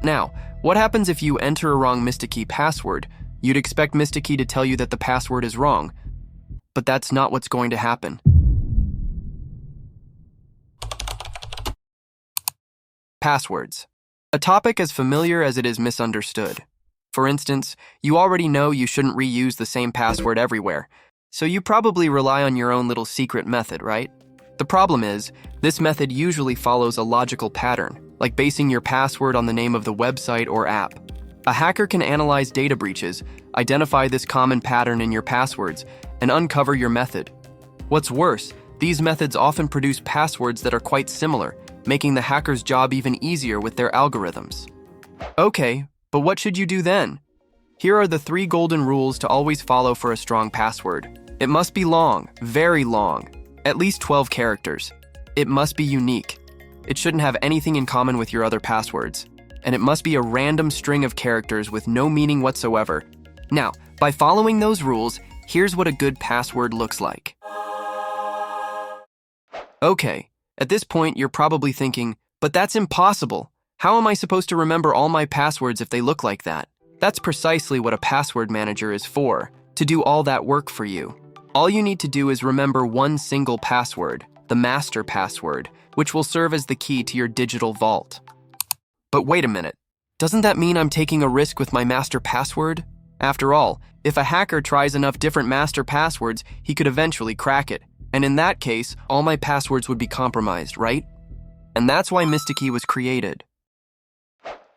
Now, what happens if you enter a wrong Mistikee password? You'd expect Mistikee to tell you that the password is wrong, but that's not what's going to happen. Passwords. A topic as familiar as it is misunderstood. For instance, you already know you shouldn't reuse the same password everywhere, so you probably rely on your own little secret method, right? The problem is, this method usually follows a logical pattern, like basing your password on the name of the website or app. A hacker can analyze data breaches, identify this common pattern in your passwords, and uncover your method. What's worse, these methods often produce passwords that are quite similar, making the hacker's job even easier with their algorithms. Okay, but what should you do then? Here are the 3 golden rules to always follow for a strong password. It must be long, very long, at least 12 characters. It must be unique. It shouldn't have anything in common with your other passwords. And it must be a random string of characters with no meaning whatsoever. Now, by following those rules, here's what a good password looks like. Okay, at this point you're probably thinking, but that's impossible. How am I supposed to remember all my passwords if they look like that? That's precisely what a password manager is for, to do all that work for you. All you need to do is remember one single password, the master password, which will serve as the key to your digital vault. But wait a minute, doesn't that mean I'm taking a risk with my master password? After all, if a hacker tries enough different master passwords, he could eventually crack it. And in that case, all my passwords would be compromised, right? And that's why Mistikee was created.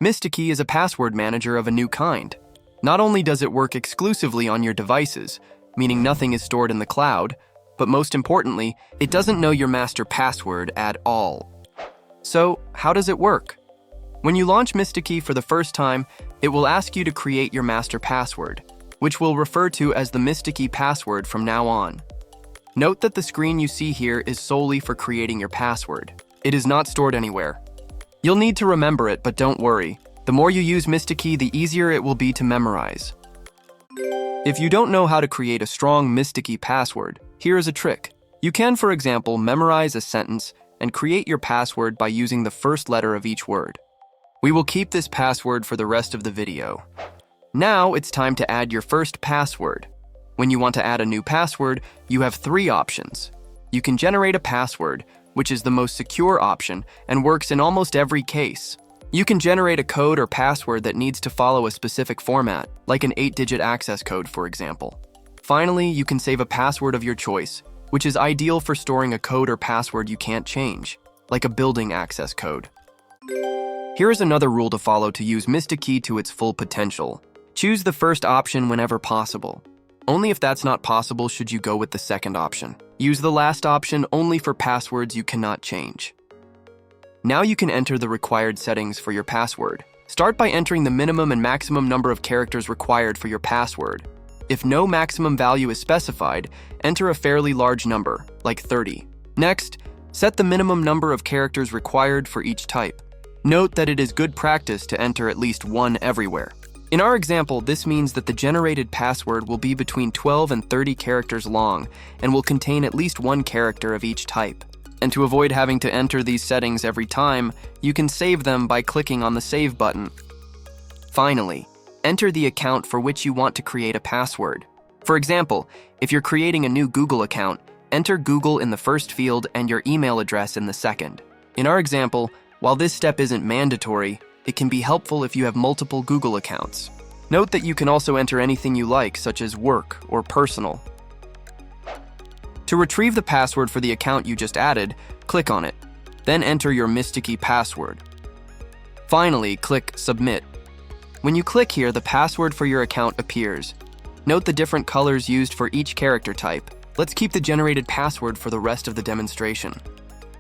Mistikee is a password manager of a new kind. Not only does it work exclusively on your devices, meaning nothing is stored in the cloud, but most importantly, it doesn't know your master password at all. So, how does it work? When you launch Mistikee for the first time, it will ask you to create your master password, which we'll refer to as the Mistikee password from now on. Note that the screen you see here is solely for creating your password. It is not stored anywhere. You'll need to remember it, but don't worry. The more you use Mistikee, the easier it will be to memorize. If you don't know how to create a strong Mistikee password, here is a trick. You can, for example, memorize a sentence and create your password by using the first letter of each word. We will keep this password for the rest of the video. Now it's time to add your first password. When you want to add a new password, you have 3 options. You can generate a password, which is the most secure option and works in almost every case. You can generate a code or password that needs to follow a specific format, like an 8-digit access code, for example. Finally, you can save a password of your choice, which is ideal for storing a code or password you can't change, like a building access code. Here is another rule to follow to use Mistikee to its full potential. Choose the first option whenever possible. Only if that's not possible should you go with the second option. Use the last option only for passwords you cannot change. Now you can enter the required settings for your password. Start by entering the minimum and maximum number of characters required for your password. If no maximum value is specified, enter a fairly large number, like 30. Next, set the minimum number of characters required for each type. Note that it is good practice to enter at least 1 everywhere. In our example, this means that the generated password will be between 12 and 30 characters long and will contain at least 1 character of each type. And to avoid having to enter these settings every time, you can save them by clicking on the Save button. Finally, enter the account for which you want to create a password. For example, if you're creating a new Google account, enter Google in the first field and your email address in the second. In our example, while this step isn't mandatory, it can be helpful if you have multiple Google accounts. Note that you can also enter anything you like, such as work or personal. To retrieve the password for the account you just added, click on it. Then enter your Mistikee password. Finally, click Submit. When you click here, the password for your account appears. Note the different colors used for each character type. Let's keep the generated password for the rest of the demonstration.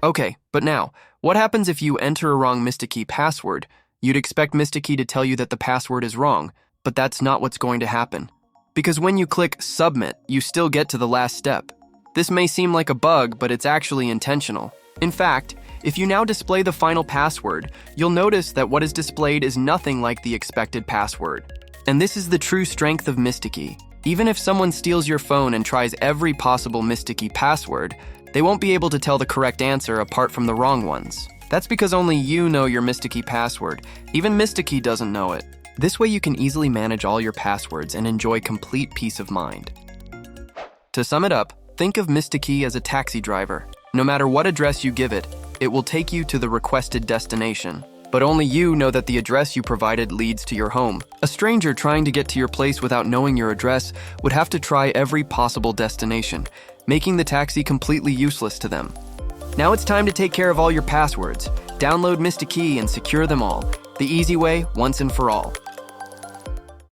Okay, but now, what happens if you enter a wrong Mistikee password? You'd expect Mistikee to tell you that the password is wrong, but that's not what's going to happen. Because when you click Submit, you still get to the last step. This may seem like a bug, but it's actually intentional. In fact, if you now display the final password, you'll notice that what is displayed is nothing like the expected password. And this is the true strength of Mistikee. Even if someone steals your phone and tries every possible Mistikee password, they won't be able to tell the correct answer apart from the wrong ones. That's because only you know your Mistikee password. Even Mistikee doesn't know it. This way you can easily manage all your passwords and enjoy complete peace of mind. To sum it up, think of Mistikee as a taxi driver. No matter what address you give it, it will take you to the requested destination. But only you know that the address you provided leads to your home. A stranger trying to get to your place without knowing your address would have to try every possible destination, making the taxi completely useless to them. Now it's time to take care of all your passwords. Download Mistikee and secure them all. The easy way, once and for all.